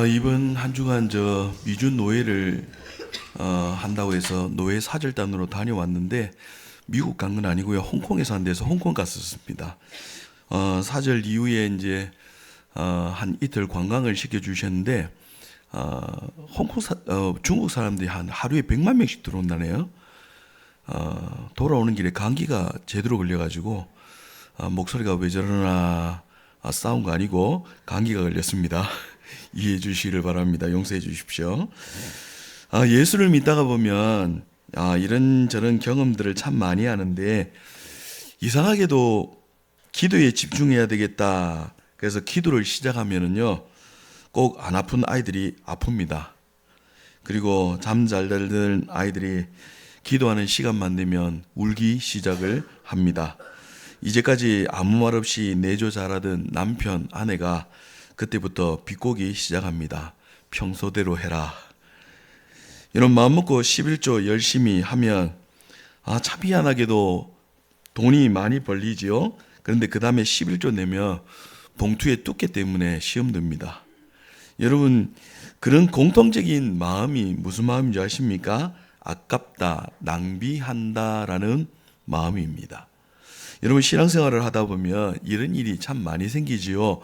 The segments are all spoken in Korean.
이번 한 주간 미준 노예를 한다고 해서 노예 사절단으로 다녀왔는데 미국 간 건 아니고요. 홍콩에서 한 데서 홍콩 갔었습니다. 사절 이후에 이제 한 이틀 관광을 시켜주셨는데 중국 사람들이 한 하루에 100만 명씩 들어온다네요. 돌아오는 길에 감기가 제대로 걸려가지고 목소리가 왜 저러나 싸운 거 아니고 감기가 걸렸습니다. 이해해 주시기를 바랍니다. 용서해 주십시오. 예수를 믿다가 보면 이런저런 경험들을 참 많이 하는데 이상하게도 기도에 집중해야 되겠다. 그래서 기도를 시작하면은요 꼭 안 아픈 아이들이 아픕니다. 그리고 잠 잘 자는 아이들이 기도하는 시간만 되면 울기 시작을 합니다. 이제까지 아무 말 없이 내조 잘하던 남편, 아내가 그때부터 비꼬기 시작합니다. 평소대로 해라. 이런 마음 먹고 11조 열심히 하면 참 희한하게도 돈이 많이 벌리지요. 그런데 그 다음에 11조 내면 봉투의 두께 때문에 시험 듭니다. 여러분, 그런 공통적인 마음이 무슨 마음인지 아십니까? 아깝다, 낭비한다라는 마음입니다. 여러분, 신앙생활을 하다 보면 이런 일이 참 많이 생기지요.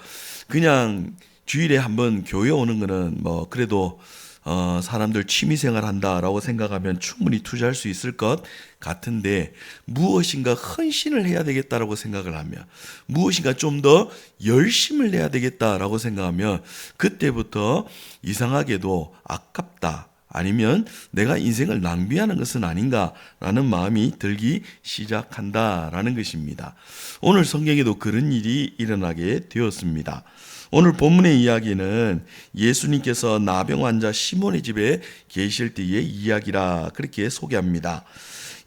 그냥 주일에 한번 교회 오는 거는 그래도 사람들 취미생활 한다라고 생각하면 충분히 투자할 수 있을 것 같은데, 무엇인가 헌신을 해야 되겠다라고 생각을 하면, 무엇인가 좀 더 열심을 내야 되겠다라고 생각하면 그때부터 이상하게도 아깝다, 아니면 내가 인생을 낭비하는 것은 아닌가라는 마음이 들기 시작한다라는 것입니다. 오늘 성경에도 그런 일이 일어나게 되었습니다. 오늘 본문의 이야기는 예수님께서 나병 환자 시몬의 집에 계실 때의 이야기라 그렇게 소개합니다.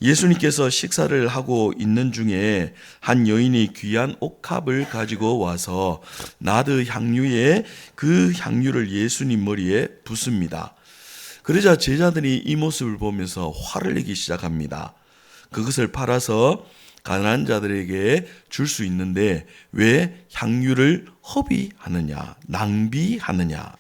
예수님께서 식사를 하고 있는 중에 한 여인이 귀한 옥합을 가지고 와서 나드 향유에 그 향유를 예수님 머리에 붓습니다. 그러자 제자들이 이 모습을 보면서 화를 내기 시작합니다. 그것을 팔아서 가난한 자들에게 줄 수 있는데 왜 향유를 허비하느냐, 낭비하느냐.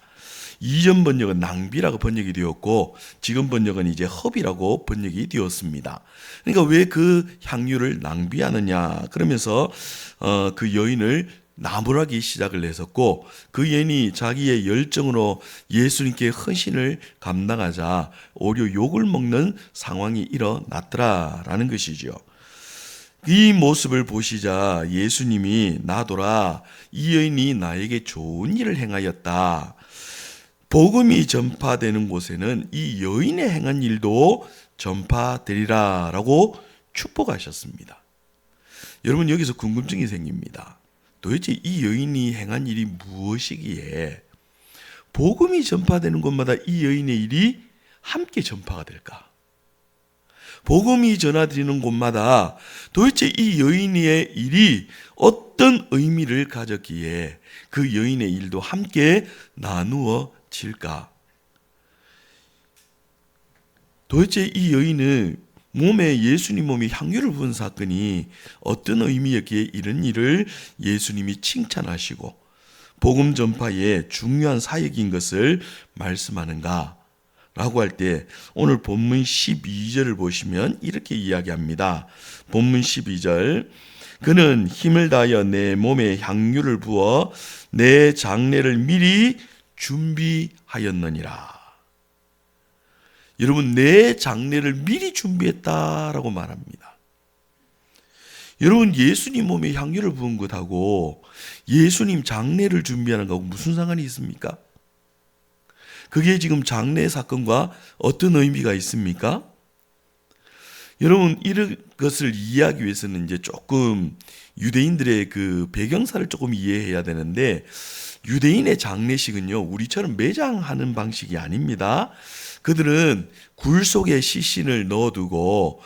이전 번역은 낭비라고 번역이 되었고 지금 번역은 이제 허비라고 번역이 되었습니다. 그러니까 왜 그 향유를 낭비하느냐 그러면서 그 여인을 나무라기 시작을 했었고, 그 여인이 자기의 열정으로 예수님께 헌신을 감당하자 오히려 욕을 먹는 상황이 일어났더라라는 것이죠. 이 모습을 보시자 예수님이 나더라, 이 여인이 나에게 좋은 일을 행하였다. 복음이 전파되는 곳에는 이 여인의 행한 일도 전파되리라 라고 축복하셨습니다. 여러분, 여기서 궁금증이 생깁니다. 도대체 이 여인이 행한 일이 무엇이기에 복음이 전파되는 곳마다 이 여인의 일이 함께 전파가 될까? 복음이 전해지는 곳마다 도대체 이 여인의 일이 어떤 의미를 가졌기에 그 여인의 일도 함께 나누어질까? 도대체 이 여인은 몸에 예수님 몸이 향유를 부은 사건이 어떤 의미였기에 이런 일을 예수님이 칭찬하시고 복음 전파의 중요한 사역인 것을 말씀하는가? 라고 할 때 오늘 본문 12절을 보시면 이렇게 이야기합니다. 본문 12절, 그는 힘을 다하여 내 몸에 향유를 부어 내 장례를 미리 준비하였느니라. 여러분, 내 장례를 미리 준비했다라고 말합니다. 여러분, 예수님 몸에 향유를 부은 것하고 예수님 장례를 준비하는 것하고 무슨 상관이 있습니까? 그게 지금 장례 사건과 어떤 의미가 있습니까? 여러분, 이런 것을 이해하기 위해서는 이제 조금 유대인들의 그 배경사를 조금 이해해야 되는데, 유대인의 장례식은요 우리처럼 매장하는 방식이 아닙니다. 그들은 굴 속에 시신을 넣어두고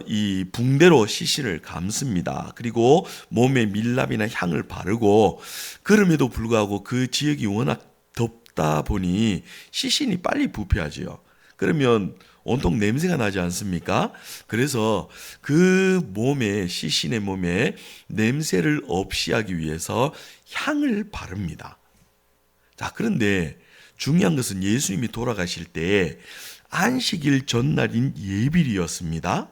이 붕대로 시신을 감습니다. 그리고 몸에 밀랍이나 향을 바르고, 그럼에도 불구하고 그 지역이 워낙 덥다 보니 시신이 빨리 부패하지요. 그러면 온통 냄새가 나지 않습니까? 그래서 그 몸에, 시신의 몸에 냄새를 없이 하기 위해서 향을 바릅니다. 자, 그런데 중요한 것은 예수님이 돌아가실 때 안식일 전날인 예비일이었습니다.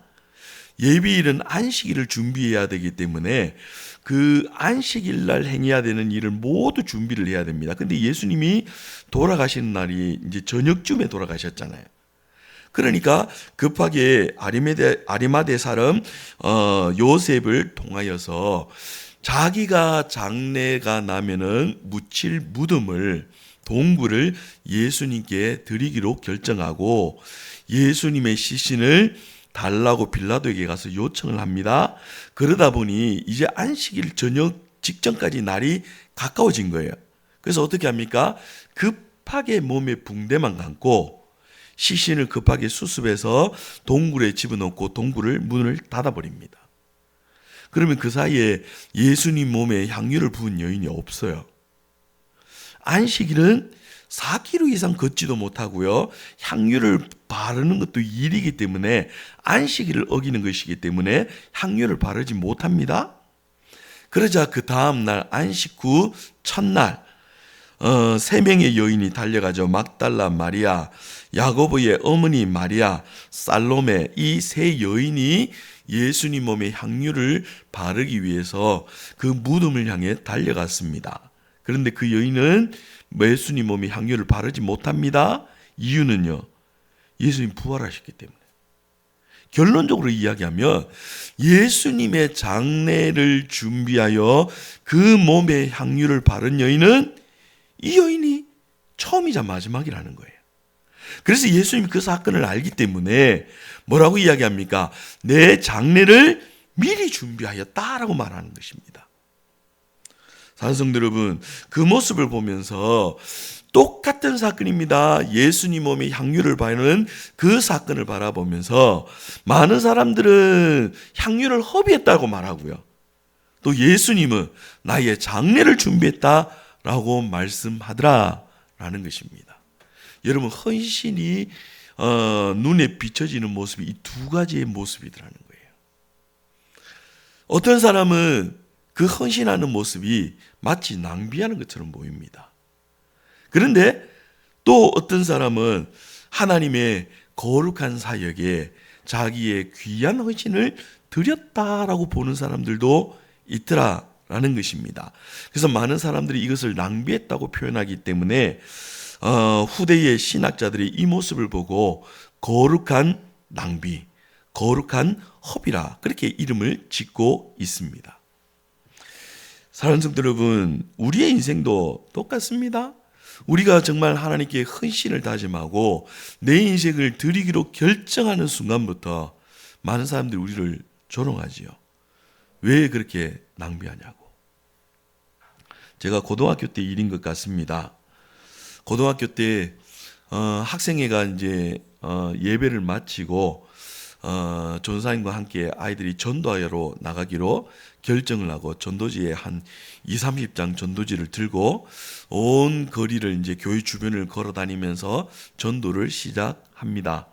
예비일은 안식일을 준비해야 되기 때문에 그 안식일 날 행해야 되는 일을 모두 준비를 해야 됩니다. 근데 예수님이 돌아가시는 날이 이제 저녁쯤에 돌아가셨잖아요. 그러니까 급하게 아리마대 사람 요셉을 통하여서 자기가 장례가 나면은 묻힐 무덤을 동굴을 예수님께 드리기로 결정하고 예수님의 시신을 달라고 빌라도에게 가서 요청을 합니다. 그러다 보니 이제 안식일 저녁 직전까지 날이 가까워진 거예요. 그래서 어떻게 합니까? 급하게 몸에 붕대만 감고 시신을 급하게 수습해서 동굴에 집어넣고 동굴을 문을 닫아버립니다. 그러면 그 사이에 예수님 몸에 향유를 부은 여인이 없어요. 안식일은 4km 이상 걷지도 못하고요. 향유를 바르는 것도 일이기 때문에 안식일을 어기는 것이기 때문에 향유를 바르지 못합니다. 그러자 그 다음날 안식 후 첫날 3명의 여인이 달려가죠. 막달라 마리아, 야고보의 어머니 마리아, 살로메, 이 3여인이 예수님 몸에 향유를 바르기 위해서 그 무덤을 향해 달려갔습니다. 그런데 그 여인은 예수님 몸에 향유를 바르지 못합니다. 이유는요, 예수님 부활하셨기 때문에. 결론적으로 이야기하면 예수님의 장례를 준비하여 그 몸에 향유를 바른 여인은 이 여인이 처음이자 마지막이라는 거예요. 그래서 예수님이 그 사건을 알기 때문에 뭐라고 이야기합니까? 내 장례를 미리 준비하였다라고 말하는 것입니다. 사랑성도 여러분, 그 모습을 보면서 똑같은 사건입니다. 예수님 몸에 향유를 바르는 그 사건을 바라보면서 많은 사람들은 향유를 허비했다고 말하고요. 또 예수님은 나의 장례를 준비했다라고 말씀하더라라는 것입니다. 여러분, 헌신이 눈에 비춰지는 모습이 이 두 가지의 모습이라는 거예요. 어떤 사람은 그 헌신하는 모습이 마치 낭비하는 것처럼 보입니다. 그런데 또 어떤 사람은 하나님의 거룩한 사역에 자기의 귀한 헌신을 드렸다라고 보는 사람들도 있더라라는 것입니다. 그래서 많은 사람들이 이것을 낭비했다고 표현하기 때문에 후대의 신학자들이 이 모습을 보고 거룩한 낭비, 거룩한 허비라 그렇게 이름을 짓고 있습니다. 사랑하는 성도 여러분, 우리의 인생도 똑같습니다. 우리가 정말 하나님께 헌신을 다짐하고 내 인생을 드리기로 결정하는 순간부터 많은 사람들이 우리를 조롱하지요. 왜 그렇게 낭비하냐고. 제가 고등학교 때 일인 것 같습니다. 고등학교 때 학생회가 이제 예배를 마치고 전사님과 함께 아이들이 전도하러 나가기로 결정을 하고 전도지에 한 20-30장 전도지를 들고 온 거리를 이제 교회 주변을 걸어 다니면서 전도를 시작합니다.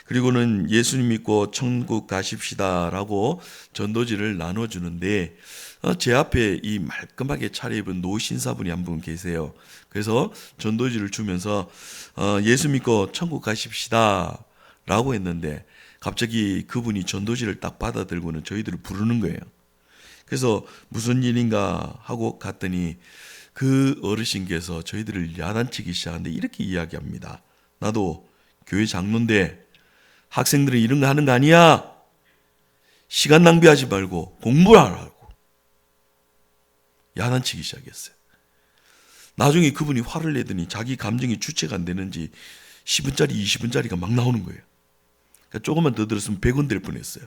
그리고는 예수님 믿고 천국 가십시다라고 전도지를 나눠주는데 제 앞에 이 말끔하게 차려입은 노신사분이 한 분 계세요. 그래서 전도지를 주면서 예수 믿고 천국 가십시다 라고 했는데 갑자기 그분이 전도지를 딱 받아들고는 저희들을 부르는 거예요. 그래서 무슨 일인가 하고 갔더니 그 어르신께서 저희들을 야단치기 시작하는데 이렇게 이야기합니다. 나도 교회 장로인데 학생들은 이런 거 하는 거 아니야. 시간 낭비하지 말고 공부를 하라고. 야단치기 시작했어요. 나중에 그분이 화를 내더니 자기 감정이 주체가 안 되는지 10원짜리 20원짜리가 막 나오는 거예요. 그러니까 조금만 더 들었으면 100원 될 뻔했어요.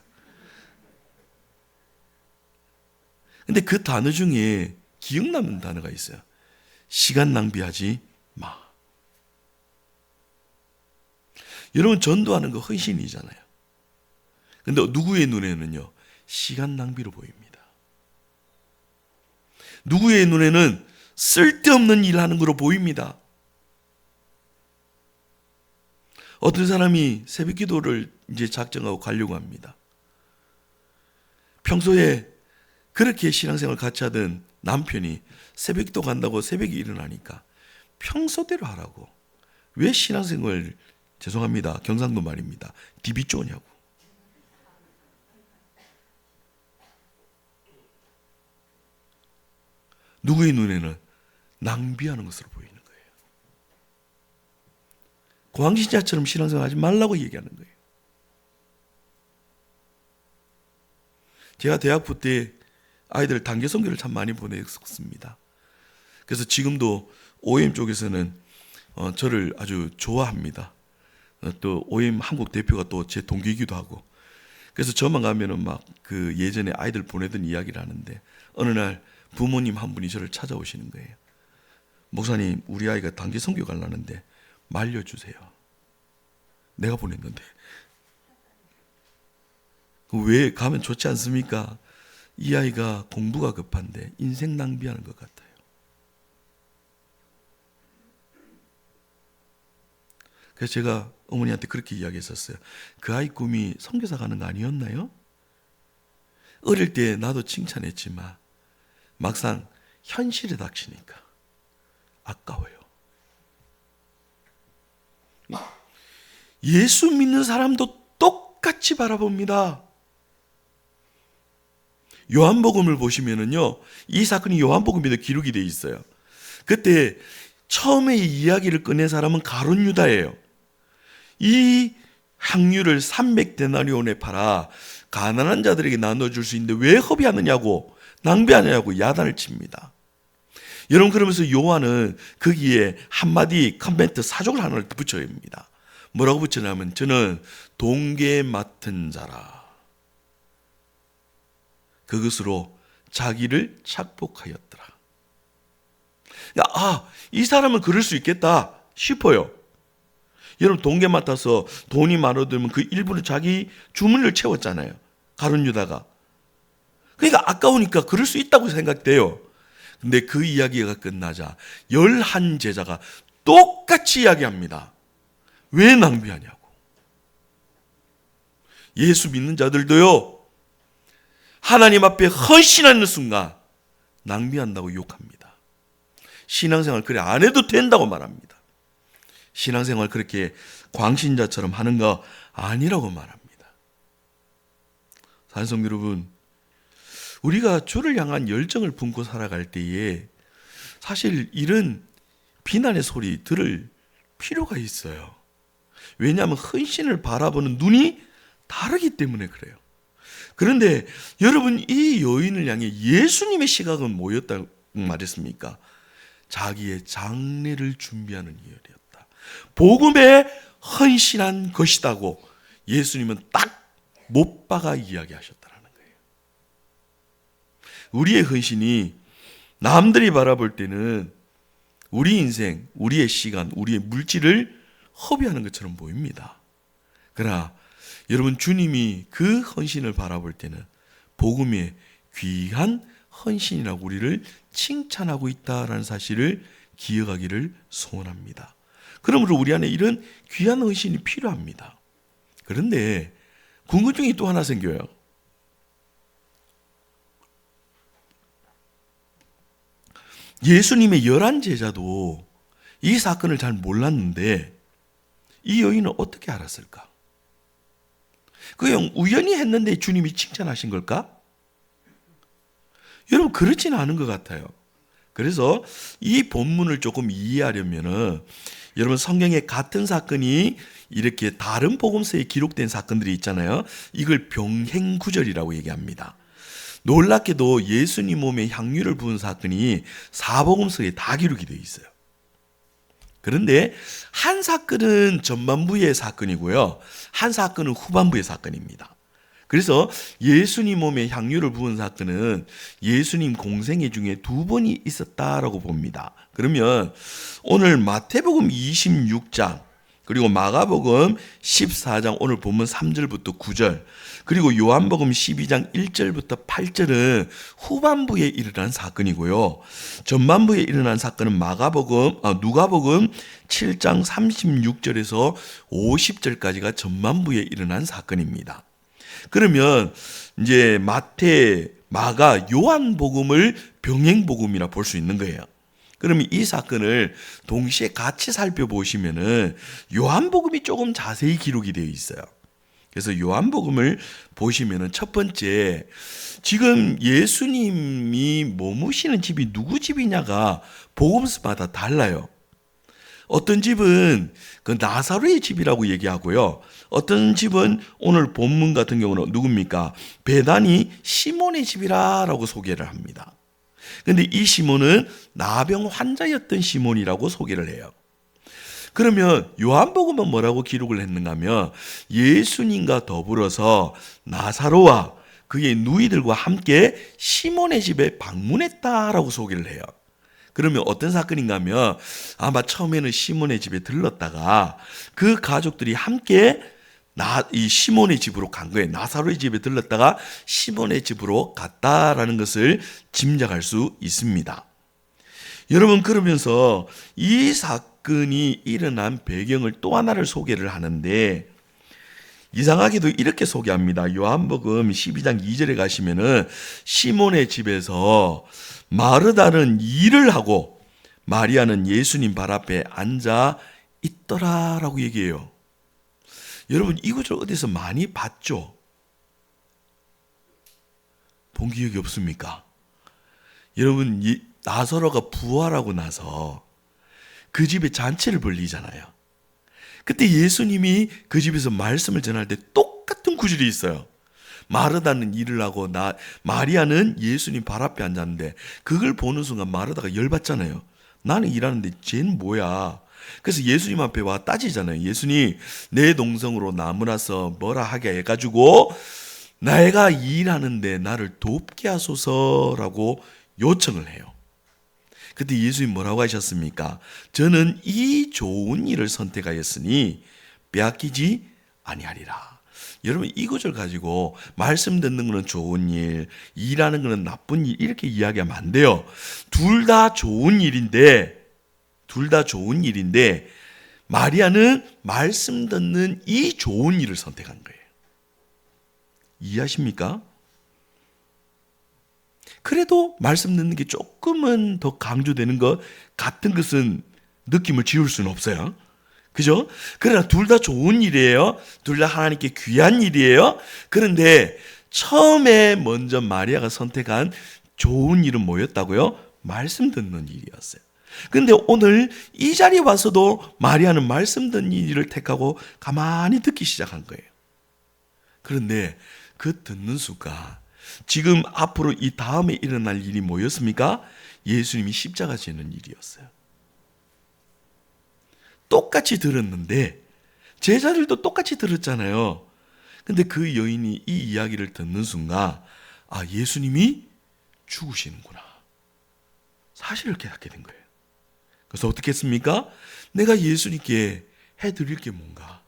근데 그 단어 중에 기억 남는 단어가 있어요. 시간 낭비하지 마. 여러분, 전도하는 거 헌신이잖아요. 근데 누구의 눈에는요, 시간 낭비로 보입니다. 누구의 눈에는 쓸데없는 일 하는 거로 보입니다. 어떤 사람이 새벽 기도를 이제 작정하고 가려고 합니다. 평소에 그렇게 신앙생활 같이 하던 남편이 새벽 기도 간다고 새벽에 일어나니까 평소대로 하라고. 왜 신앙생활, 죄송합니다, 경상도 말입니다, 디비 쪼냐고. 누구의 눈에는 낭비하는 것으로 보이는 거예요. 광신자처럼 신앙생활 하지 말라고 얘기하는 거예요. 제가 대학부 때 아이들 단기 선교를 참 많이 보냈습니다. 그래서 지금도 OM 쪽에서는 저를 아주 좋아합니다. 또 OM 한국 대표가 또 제 동기이기도 하고. 그래서 저만 가면은 막 그 예전에 아이들 보내던 이야기를 하는데, 어느 날 부모님 한 분이 저를 찾아오시는 거예요. 목사님, 우리 아이가 단기 선교 가려는데 말려주세요. 내가 보냈는데. 왜 가면 좋지 않습니까? 이 아이가 공부가 급한데 인생 낭비하는 것 같아요. 그래서 제가 어머니한테 그렇게 이야기했었어요. 그 아이 꿈이 선교사 가는 거 아니었나요? 어릴 때 나도 칭찬했지만 막상 현실에 닥치니까 아까워요. 예수 믿는 사람도 똑같이 바라봅니다. 요한복음을 보시면은요, 이 사건이 요한복음에도 기록이 되어 있어요. 그때 처음에 이 이야기를 꺼낸 사람은 가룟 유다예요. 이 향유를 300데나리온에 팔아 가난한 자들에게 나눠줄 수 있는데 왜 허비하느냐고, 낭비하느냐고 야단을 칩니다. 여러분, 그러면서 요한은 거기에 한마디 커멘트 사족을 하나를 붙여야 합니다. 뭐라고 붙여냐면, 저는 동계 맡은 자라. 그것으로 자기를 착복하였더라. 이 사람은 그럴 수 있겠다 싶어요. 여러분, 동계 맡아서 돈이 많아들면 그 일부는 자기 주머니를 채웠잖아요, 가룟 유다가. 그러니까 아까우니까 그럴 수 있다고 생각돼요. 근데 그 이야기가 끝나자 11 제자가 똑같이 이야기합니다. 왜 낭비하냐고. 예수 믿는 자들도요, 하나님 앞에 헌신하는 순간 낭비한다고 욕합니다. 신앙생활 그래 안 해도 된다고 말합니다. 신앙생활 그렇게 광신자처럼 하는 거 아니라고 말합니다. 산성 여러분, 우리가 주를 향한 열정을 품고 살아갈 때에 사실 이런 비난의 소리 들을 필요가 있어요. 왜냐하면 헌신을 바라보는 눈이 다르기 때문에 그래요. 그런데 여러분, 이 여인을 향해 예수님의 시각은 뭐였다고 말했습니까? 자기의 장례를 준비하는 이유였다. 복음에 헌신한 것이다고 예수님은 딱 못 박아 이야기하셨다는 거예요. 우리의 헌신이 남들이 바라볼 때는 우리 인생, 우리의 시간, 우리의 물질을 허비하는 것처럼 보입니다. 그러나 여러분, 주님이 그 헌신을 바라볼 때는 복음의 귀한 헌신이라고 우리를 칭찬하고 있다라는 사실을 기억하기를 소원합니다. 그러므로 우리 안에 이런 귀한 헌신이 필요합니다. 그런데 궁금증이 또 하나 생겨요. 예수님의 11 제자도 이 사건을 잘 몰랐는데 이 여인은 어떻게 알았을까? 그냥 우연히 했는데 주님이 칭찬하신 걸까? 여러분, 그렇지는 않은 것 같아요. 그래서 이 본문을 조금 이해하려면은 여러분, 성경에 같은 사건이 이렇게 다른 복음서에 기록된 사건들이 있잖아요. 이걸 병행구절이라고 얘기합니다. 놀랍게도 예수님 몸에 향유를 부은 사건이 4복음서에 다 기록이 되어 있어요. 그런데 한 사건은 전반부의 사건이고요, 한 사건은 후반부의 사건입니다. 그래서 예수님 몸에 향유를 부은 사건은 예수님 공생애 중에 2번이 있었다라고 봅니다. 그러면 오늘 마태복음 26장, 그리고 마가복음 14장 오늘 본문 3절부터 9절, 그리고 요한복음 12장 1절부터 8절은 후반부에 일어난 사건이고요, 전반부에 일어난 사건은 누가복음 7장 36절에서 50절까지가 전반부에 일어난 사건입니다. 그러면 이제 마태, 마가, 요한복음을 병행복음이라 볼 수 있는 거예요. 그러면 이 사건을 동시에 같이 살펴보시면은 요한복음이 조금 자세히 기록이 되어 있어요. 그래서 요한복음을 보시면은 첫 번째, 지금 예수님이 머무시는 집이 누구 집이냐가 복음서마다 달라요. 어떤 집은 그 나사로의 집이라고 얘기하고요. 어떤 집은 오늘 본문 같은 경우는 누굽니까? 베다니 시몬의 집이라고 소개를 합니다. 근데 이 시몬은 나병 환자였던 시몬이라고 소개를 해요. 그러면 요한복음은 뭐라고 기록을 했는가 하면 예수님과 더불어서 나사로와 그의 누이들과 함께 시몬의 집에 방문했다라고 소개를 해요. 그러면 어떤 사건인가 하면 아마 처음에는 시몬의 집에 들렀다가 그 가족들이 함께 이 시몬의 집으로 간 거예요. 나사로의 집에 들렀다가 시몬의 집으로 갔다라는 것을 짐작할 수 있습니다. 여러분, 그러면서 이 사건이 일어난 배경을 또 하나를 소개를 하는데 이상하게도 이렇게 소개합니다. 요한복음 12장 2절에 가시면은 시몬의 집에서 마르다는 일을 하고 마리아는 예수님 발 앞에 앉아 있더라라고 얘기해요. 여러분, 이 구절 어디서 많이 봤죠? 본 기억이 없습니까? 여러분, 나사로가 부활하고 나서 그 집에 잔치를 벌리잖아요. 그때 예수님이 그 집에서 말씀을 전할 때 똑같은 구절이 있어요. 마르다는 일을 하고 마리아는 예수님 발 앞에 앉았는데 그걸 보는 순간 마르다가 열받잖아요. 나는 일하는데 쟤는 뭐야? 그래서 예수님 앞에 와 따지잖아요. 예수님, 내 동성으로 나무라서 뭐라 하게 해가지고 내가 일하는데 나를 돕게 하소서라고 요청을 해요. 그때 예수님 뭐라고 하셨습니까? 저는 이 좋은 일을 선택하였으니 빼앗기지 아니하리라. 여러분, 이 구절 가지고 말씀 듣는 것은 좋은 일, 일하는 것은 나쁜 일 이렇게 이야기하면 안 돼요. 둘 다 좋은 일인데 마리아는 말씀 듣는 이 좋은 일을 선택한 거예요. 이해하십니까? 그래도 말씀 듣는 게 조금은 더 강조되는 것 같은 것은 느낌을 지울 수는 없어요. 그죠? 그러나 둘 다 좋은 일이에요. 둘 다 하나님께 귀한 일이에요. 그런데 처음에 먼저 마리아가 선택한 좋은 일은 뭐였다고요? 말씀 듣는 일이었어요. 그런데 오늘 이 자리에 와서도 마리아는 말씀 듣는 일을 택하고 가만히 듣기 시작한 거예요. 그런데 그 듣는 순간 지금 앞으로 이 다음에 일어날 일이 뭐였습니까? 예수님이 십자가 지는 일이었어요. 똑같이 들었는데 제자들도 똑같이 들었잖아요. 근데 그 여인이 이 이야기를 듣는 순간 예수님이 죽으시는구나. 사실을 깨닫게 된 거예요. 그래서 어떻게 했습니까? 내가 예수님께 해드릴 게 뭔가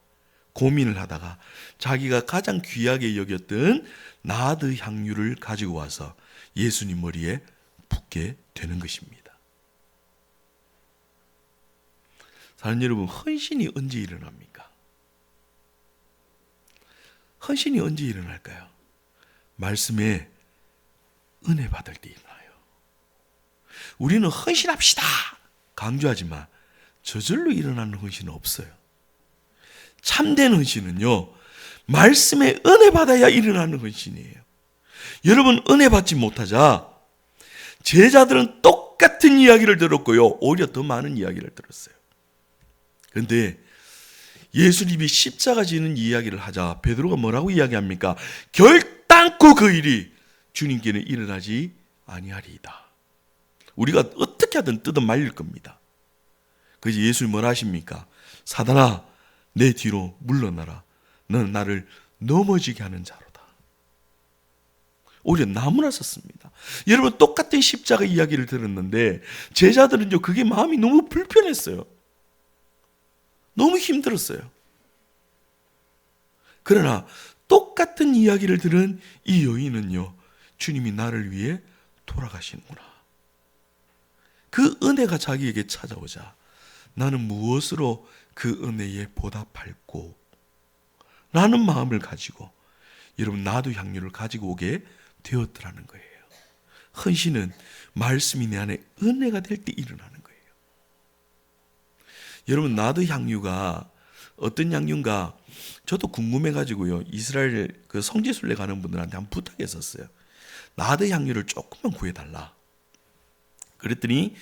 고민을 하다가 자기가 가장 귀하게 여겼던 나드 향유를 가지고 와서 예수님 머리에 붓게 되는 것입니다. 사랑하는 여러분, 헌신이 언제 일어납니까? 헌신이 언제 일어날까요? 말씀에 은혜 받을 때 일어나요. 우리는 헌신합시다 강조하지만 저절로 일어나는 헌신은 없어요. 참된 헌신은요, 말씀에 은혜 받아야 일어나는 헌신이에요. 여러분, 은혜 받지 못하자 제자들은 똑같은 이야기를 들었고요, 오히려 더 많은 이야기를 들었어요. 그런데 예수님이 십자가 지는 이야기를 하자 베드로가 뭐라고 이야기합니까? 결단코 그 일이 주님께는 일어나지 아니하리이다. 우리가 어떻게 하든 뜯어 말릴 겁니다. 그래서 예수님 뭐라 하십니까? 사단아, 내 뒤로 물러나라. 너는 나를 넘어지게 하는 자로다. 오히려 나무라 썼습니다. 여러분, 똑같은 십자가 이야기를 들었는데 제자들은요, 그게 마음이 너무 불편했어요. 너무 힘들었어요. 그러나 똑같은 이야기를 들은 이 여인은요, 주님이 나를 위해 돌아가시는구나. 그 은혜가 자기에게 찾아오자 나는 무엇으로 그 은혜에 보답할꼬? 라는 마음을 가지고 여러분, 나도 향유를 가지고 오게 되었더라는 거예요. 헌신은 말씀이 내 안에 은혜가 될 때 일어나는 거예요. 여러분, 나드 향유가 어떤 향유인가 저도 궁금해가지고요, 이스라엘 그 성지순례 가는 분들한테 한번 부탁했었어요. 나드 향유를 조금만 구해달라. 그랬더니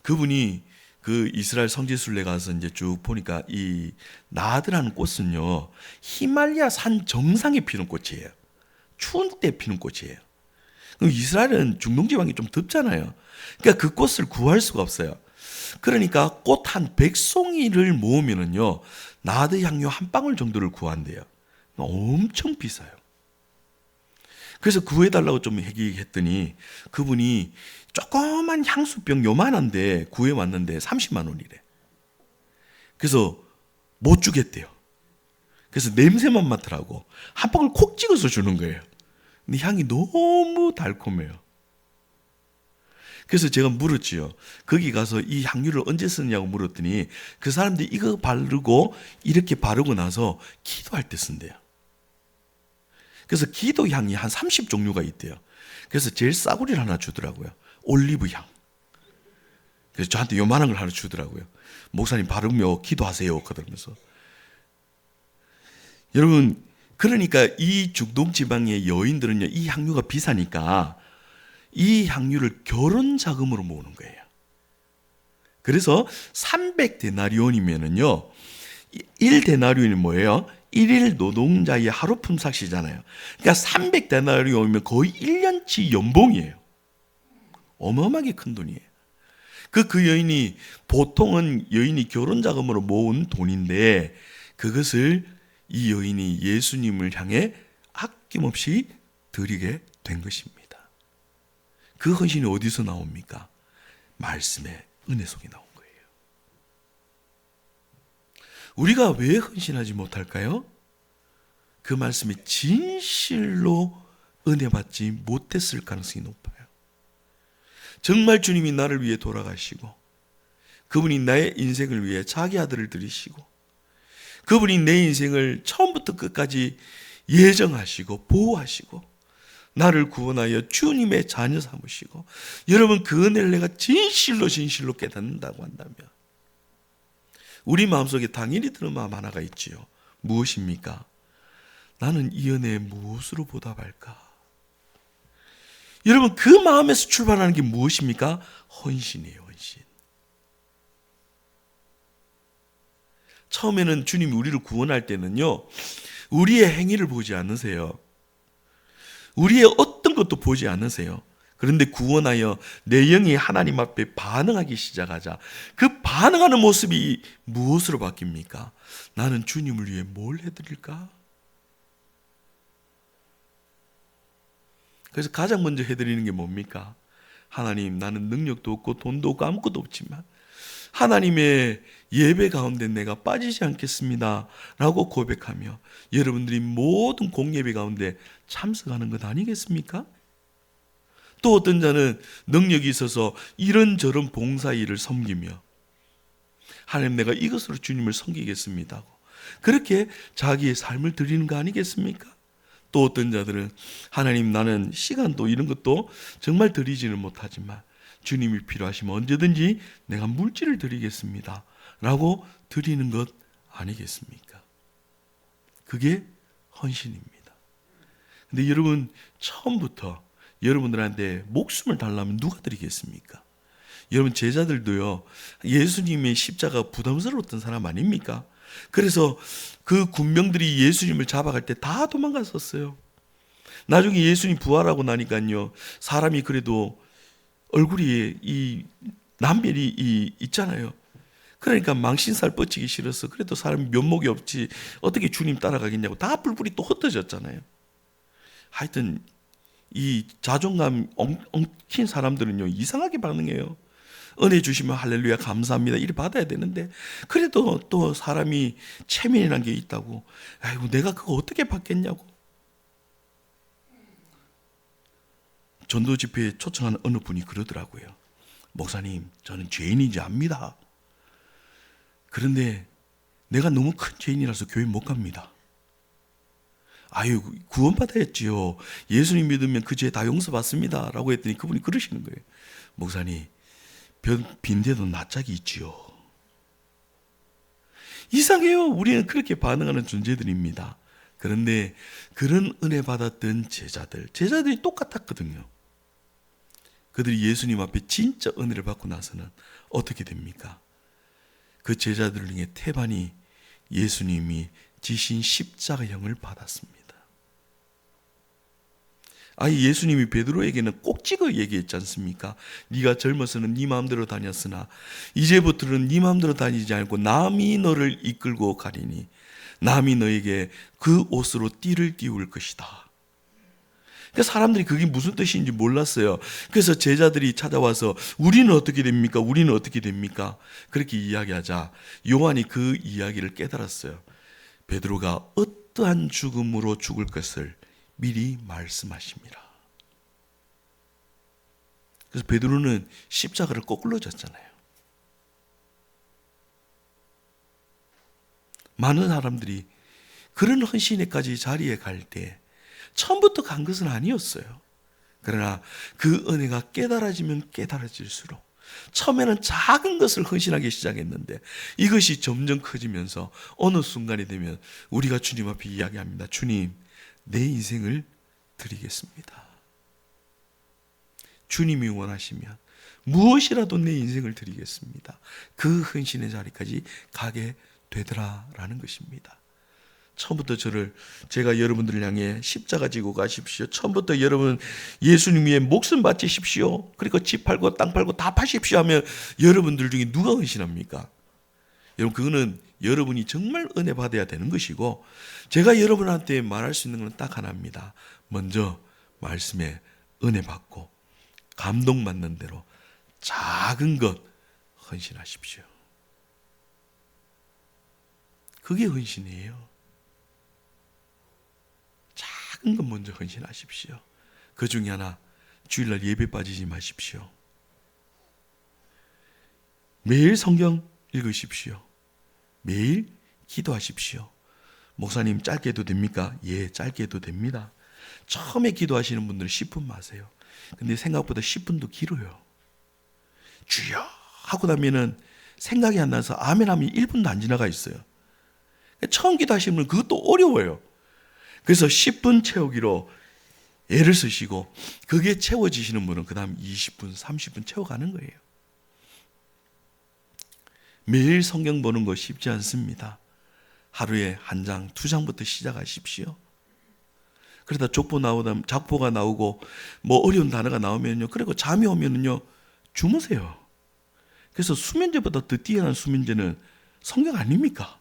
그분이 그 이스라엘 성지순례 가서 이제 쭉 보니까 이 나드라는 꽃은요, 히말리아 산 정상에 피는 꽃이에요. 추운 때 피는 꽃이에요. 그럼 이스라엘은 중동 지방이 좀 덥잖아요. 그러니까 그 꽃을 구할 수가 없어요. 그러니까 꽃 한 100송이를 모으면은요, 나드 향유 한 방울 정도를 구한대요. 엄청 비싸요. 그래서 구해달라고 좀 얘기했더니 그분이 조그만 향수병 요만한데 구해왔는데 30만 원이래. 그래서 못 주겠대요. 그래서 냄새만 맡으라고 한 방울 콕 찍어서 주는 거예요. 근데 향이 너무 달콤해요. 그래서 제가 물었지요. 거기 가서 이 향유를 언제 쓰느냐고 물었더니 그 사람들이 이거 바르고 이렇게 바르고 나서 기도할 때 쓴대요. 그래서 기도 향이 한 30종류가 있대요. 그래서 제일 싸구리를 하나 주더라고요. 올리브 향. 그래서 저한테 요만한 걸 하나 주더라고요. 목사님 바르며 기도하세요. 그러면서. 여러분, 그러니까 이 중동 지방의 여인들은요, 이 향유가 비싸니까 이 향유를 결혼 자금으로 모으는 거예요. 그래서 300데나리온이면은요, 1데나리온이 뭐예요? 1일 노동자의 하루 품삯이잖아요. 그러니까 300데나리온이면 거의 1년치 연봉이에요. 어마어마하게 큰 돈이에요. 그 여인이 보통은 여인이 결혼 자금으로 모은 돈인데 그것을 이 여인이 예수님을 향해 아낌없이 드리게 된 것입니다. 그 헌신이 어디서 나옵니까? 말씀의 은혜 속에 나온 거예요. 우리가 왜 헌신하지 못할까요? 그 말씀이 진실로 은혜 받지 못했을 가능성이 높아요. 정말 주님이 나를 위해 돌아가시고 그분이 나의 인생을 위해 자기 아들을 들이시고 그분이 내 인생을 처음부터 끝까지 예정하시고 보호하시고 나를 구원하여 주님의 자녀 삼으시고, 여러분 그 은혜를 내가 진실로 깨닫는다고 한다면 우리 마음속에 당연히 드는 마음 하나가 있지요. 무엇입니까? 나는 이 은혜에 무엇으로 보답할까? 여러분 그 마음에서 출발하는 게 무엇입니까? 헌신이에요. 헌신. 처음에는 주님이 우리를 구원할 때는요, 우리의 행위를 보지 않으세요. 우리의 어떤 것도 보지 않으세요. 그런데 구원하여 내 영이 하나님 앞에 반응하기 시작하자 그 반응하는 모습이 무엇으로 바뀝니까? 나는 주님을 위해 뭘 해드릴까? 그래서 가장 먼저 해드리는 게 뭡니까? 하나님, 나는 능력도 없고 돈도 없고 아무것도 없지만 하나님의 예배 가운데 내가 빠지지 않겠습니다 라고 고백하며 여러분들이 모든 공예배 가운데 참석하는 것 아니겠습니까? 또 어떤 자는 능력이 있어서 이런저런 봉사일을 섬기며 하나님, 내가 이것으로 주님을 섬기겠습니다, 그렇게 자기의 삶을 드리는 거 아니겠습니까? 또 어떤 자들은 하나님, 나는 시간도 이런 것도 정말 드리지는 못하지만 주님이 필요하시면 언제든지 내가 물질을 드리겠습니다 라고 드리는 것 아니겠습니까? 그게 헌신입니다. 근데 여러분, 처음부터 여러분들한테 목숨을 달라면 누가 드리겠습니까? 여러분 제자들도요, 예수님의 십자가 부담스러웠던 사람 아닙니까? 그래서 그 군병들이 예수님을 잡아갈 때 다 도망갔었어요. 나중에 예수님 부활하고 나니까요, 사람이 그래도 얼굴이 이 남별이 있잖아요. 그러니까 망신살 뻗치기 싫어서 그래도 사람이 면목이 없지 어떻게 주님 따라가겠냐고 다 뿔뿔이 또 흩어졌잖아요. 하여튼 이 자존감 엉킨 사람들은요, 이상하게 반응해요. 은혜 주시면 할렐루야 감사합니다 이렇게 받아야 되는데 그래도 또 사람이 체면이라는 게 있다고, 아이고 내가 그거 어떻게 받겠냐고. 전도 집회에 초청한 어느 분이 그러더라고요. 목사님, 저는 죄인인지 압니다. 그런데 내가 너무 큰 죄인이라서 교회 못 갑니다. 아유, 구원받아야지요. 예수님 믿으면 그 죄 다 용서받습니다 라고 했더니 그분이 그러시는 거예요. 목사님, 빈대도 낯짝이 있지요. 이상해요. 우리는 그렇게 반응하는 존재들입니다. 그런데 그런 은혜 받았던 제자들이 똑같았거든요. 그들이 예수님 앞에 진짜 은혜를 받고 나서는 어떻게 됩니까? 그 제자들 중에 태반이 예수님이 지신 십자가형을 받았습니다. 아예 예수님이 베드로에게는 꼭 찍어 얘기했지 않습니까? 네가 젊어서는 네 마음대로 다녔으나 이제부터는 네 마음대로 다니지 않고 남이 너를 이끌고 가리니 남이 너에게 그 옷으로 띠를 띄울 것이다. 그러니까 사람들이 그게 무슨 뜻인지 몰랐어요. 그래서 제자들이 찾아와서 우리는 어떻게 됩니까? 우리는 어떻게 됩니까? 그렇게 이야기하자 요한이 그 이야기를 깨달았어요. 베드로가 어떠한 죽음으로 죽을 것을 미리 말씀하십니다. 그래서 베드로는 십자가를 거꾸로 졌잖아요. 많은 사람들이 그런 헌신에까지 자리에 갈 때 처음부터 간 것은 아니었어요. 그러나 그 은혜가 깨달아지면 깨달아질수록 처음에는 작은 것을 헌신하기 시작했는데 이것이 점점 커지면서 어느 순간이 되면 우리가 주님 앞에 이야기합니다. 주님, 내 인생을 드리겠습니다. 주님이 원하시면 무엇이라도 내 인생을 드리겠습니다. 그 헌신의 자리까지 가게 되더라라는 것입니다. 처음부터 제가 여러분들을 향해 십자가 지고 가십시오. 처음부터 여러분 예수님 위해 목숨 바치십시오. 그리고 집 팔고 땅 팔고 다 파십시오 하면 여러분들 중에 누가 헌신합니까? 여러분 그거는 여러분이 정말 은혜 받아야 되는 것이고 제가 여러분한테 말할 수 있는 건 딱 하나입니다. 먼저 말씀에 은혜 받고 감동받는 대로 작은 것 헌신하십시오. 그게 헌신이에요. 작은 것 먼저 헌신하십시오. 그 중에 하나, 주일날 예배 빠지지 마십시오. 매일 성경 읽으십시오. 매일 기도하십시오. 목사님 짧게 해도 됩니까? 예, 짧게 해도 됩니다. 처음에 기도하시는 분들은 10분 마세요. 근데 생각보다 10분도 길어요. 주여 하고 나면은 생각이 안 나서 아멘 하면 1분도 안 지나가 있어요. 처음 기도하시는 분은 그것도 어려워요. 그래서 10분 채우기로 애를 쓰시고 그게 채워지시는 분은 그 다음 20분, 30분 채워가는 거예요. 매일 성경 보는 거 쉽지 않습니다. 하루에 한 장, 두 장부터 시작하십시오. 그러다 작보가 나오고 뭐 어려운 단어가 나오면요. 그리고 잠이 오면요. 주무세요. 그래서 수면제보다 더 뛰어난 수면제는 성경 아닙니까?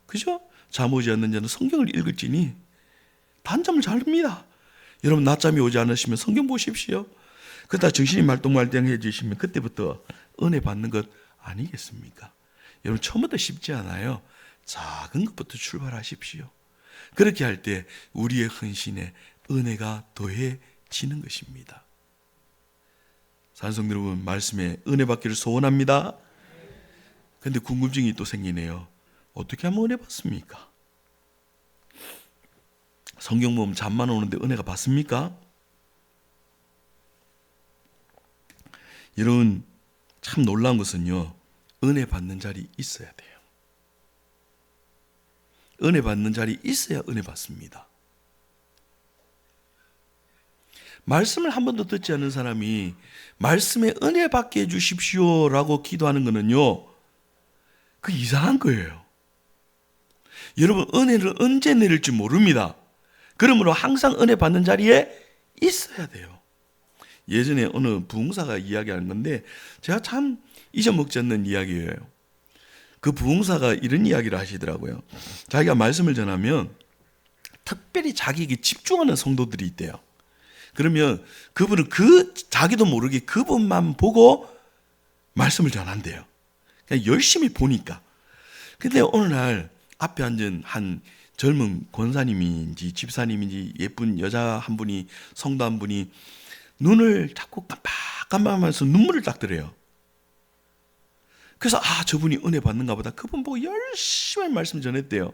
그죠? 잠 오지 않는 자는 성경을 읽을지니 단잠을 잡니다. 여러분 낮잠이 오지 않으시면 성경 보십시오. 그러다 정신이 말똥말똥해지시면 그때부터 은혜 받는 것 아니겠습니까? 여러분 처음부터 쉽지 않아요. 작은 것부터 출발하십시오. 그렇게 할 때 우리의 헌신에 은혜가 더해지는 것입니다. 산성 여러분 말씀에 은혜 받기를 소원합니다. 그런데 궁금증이 또 생기네요. 어떻게 하면 은혜 받습니까? 성경 보면 잠만 오는데 은혜가 받습니까? 여러분 참 놀라운 것은요. 은혜 받는 자리 있어야 돼요. 은혜 받는 자리 있어야 은혜 받습니다. 말씀을 한 번도 듣지 않는 사람이 말씀에 은혜 받게 해주십시오라고 기도하는 것은요. 그 이상한 거예요. 여러분 은혜를 언제 내릴지 모릅니다. 그러므로 항상 은혜 받는 자리에 있어야 돼요. 예전에 어느 부흥사가 이야기하는 건데 제가 참 잊어먹지 않는 이야기예요. 그 부흥사가 이런 이야기를 하시더라고요. 자기가 말씀을 전하면 특별히 자기에게 집중하는 성도들이 있대요. 그러면 그분은 자기도 모르게 그분만 보고 말씀을 전한대요. 그냥 열심히 보니까. 근데 어느 날 앞에 앉은 한 젊은 권사님인지 집사님인지 예쁜 여자 한 분이 성도 한 분이 눈을 자꾸 깜빡깜빡하면서 눈물을 닦더래요. 그래서 저분이 은혜 받는가 보다. 그분 보고 열심히 말씀 전했대요.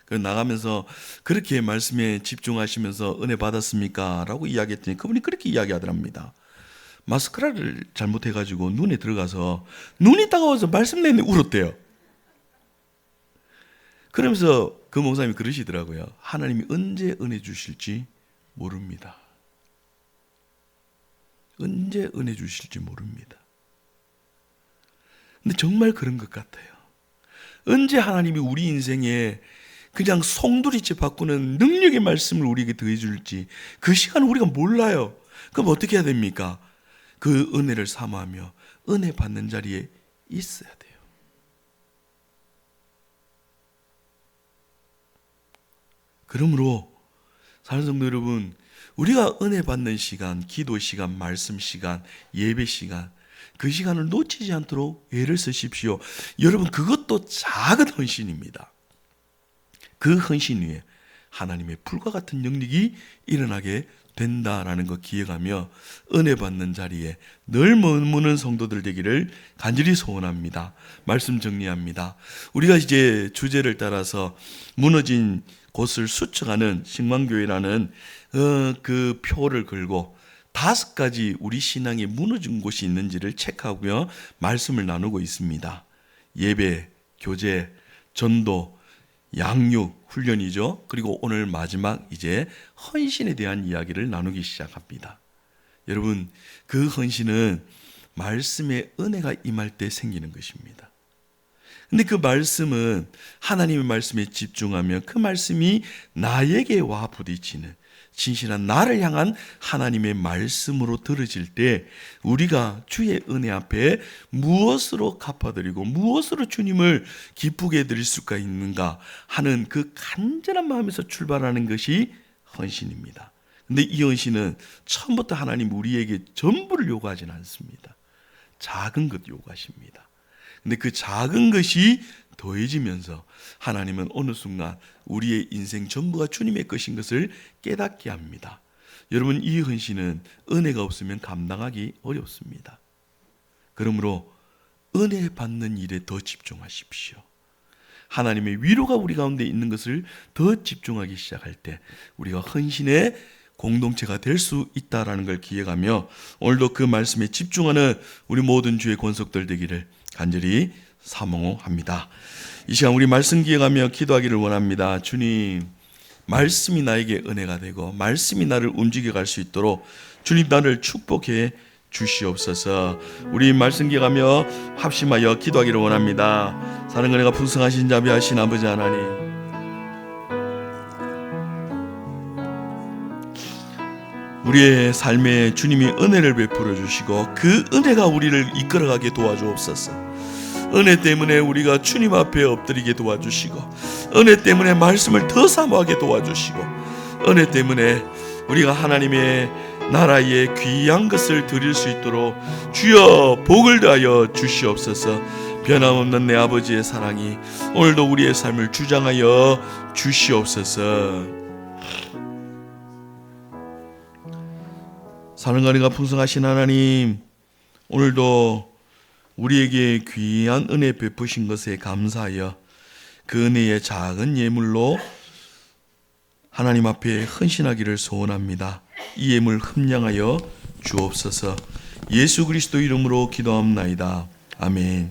그래서 나가면서 그렇게 말씀에 집중하시면서 은혜 받았습니까? 라고 이야기했더니 그분이 그렇게 이야기하더랍니다. 마스카라를 잘못해가지고 눈에 들어가서 눈이 따가워서 말씀 내내 울었대요. 그러면서 그 목사님이 그러시더라고요. 하나님이 언제 은혜 주실지 모릅니다. 언제 은혜 주실지 모릅니다. 근데 정말 그런 것 같아요. 언제 하나님이 우리 인생에 그냥 송두리째 바꾸는 능력의 말씀을 우리에게 더해 줄지 그 시간을 우리가 몰라요. 그럼 어떻게 해야 됩니까? 그 은혜를 사모하며 은혜 받는 자리에 있어야 돼요. 그러므로 사랑하는 성도 여러분, 우리가 은혜 받는 시간, 기도 시간, 말씀 시간, 예배 시간, 그 시간을 놓치지 않도록 애를 쓰십시오. 여러분, 그것도 작은 헌신입니다. 그 헌신 위에 하나님의 불과 같은 능력이 일어나게 된다라는 거 기억하며 은혜 받는 자리에 늘 머무는 성도들 되기를 간절히 소원합니다. 말씀 정리합니다. 우리가 이제 주제를 따라서 무너진 곳을 수척하는 신광교회라는 그 표를 걸고 5가지 우리 신앙이 무너진 곳이 있는지를 체크하고요, 말씀을 나누고 있습니다. 예배, 교제, 전도, 양육, 훈련이죠. 그리고 오늘 마지막 이제 헌신에 대한 이야기를 나누기 시작합니다. 여러분, 그 헌신은 말씀의 은혜가 임할 때 생기는 것입니다. 근데 그 말씀은 하나님의 말씀에 집중하며 그 말씀이 나에게 와 부딪히는 진실한 나를 향한 하나님의 말씀으로 들어질 때 우리가 주의 은혜 앞에 무엇으로 갚아드리고 무엇으로 주님을 기쁘게 해드릴 수가 있는가 하는 그 간절한 마음에서 출발하는 것이 헌신입니다. 근데 이 헌신은 처음부터 하나님 우리에게 전부를 요구하지는 않습니다. 작은 것 요구하십니다. 근데 그 작은 것이 더해지면서 하나님은 어느 순간 우리의 인생 전부가 주님의 것인 것을 깨닫게 합니다. 여러분, 이 헌신은 은혜가 없으면 감당하기 어렵습니다. 그러므로 은혜 받는 일에 더 집중하십시오. 하나님의 위로가 우리 가운데 있는 것을 더 집중하기 시작할 때 우리가 헌신의 공동체가 될 수 있다는 걸 기억하며 오늘도 그 말씀에 집중하는 우리 모든 주의 권속들 되기를 간절히 사모합니다. 이 시간 우리 말씀 기억하며 기도하기를 원합니다. 주님, 말씀이 나에게 은혜가 되고 말씀이 나를 움직여갈 수 있도록 주님 나를 축복해 주시옵소서. 우리 말씀 기억하며 합심하여 기도하기를 원합니다. 사랑과 은혜가 풍성하신 자비하신 아버지 하나님, 우리의 삶에 주님이 은혜를 베풀어 주시고 그 은혜가 우리를 이끌어가게 도와주옵소서. 은혜 때문에 우리가 주님 앞에 엎드리게 도와주시고 은혜 때문에 말씀을 더 사모하게 도와주시고 은혜 때문에 우리가 하나님의 나라의 귀한 것을 드릴 수 있도록 주여 복을 다하여 주시옵소서. 변함없는 내 아버지의 사랑이 오늘도 우리의 삶을 주장하여 주시옵소서. 사랑과 은혜가 풍성하신 하나님, 오늘도 우리에게 귀한 은혜 베푸신 것에 감사하여 그 은혜의 작은 예물로 하나님 앞에 헌신하기를 소원합니다. 이 예물 흠량하여 주옵소서. 예수 그리스도 이름으로 기도합나이다. 아멘.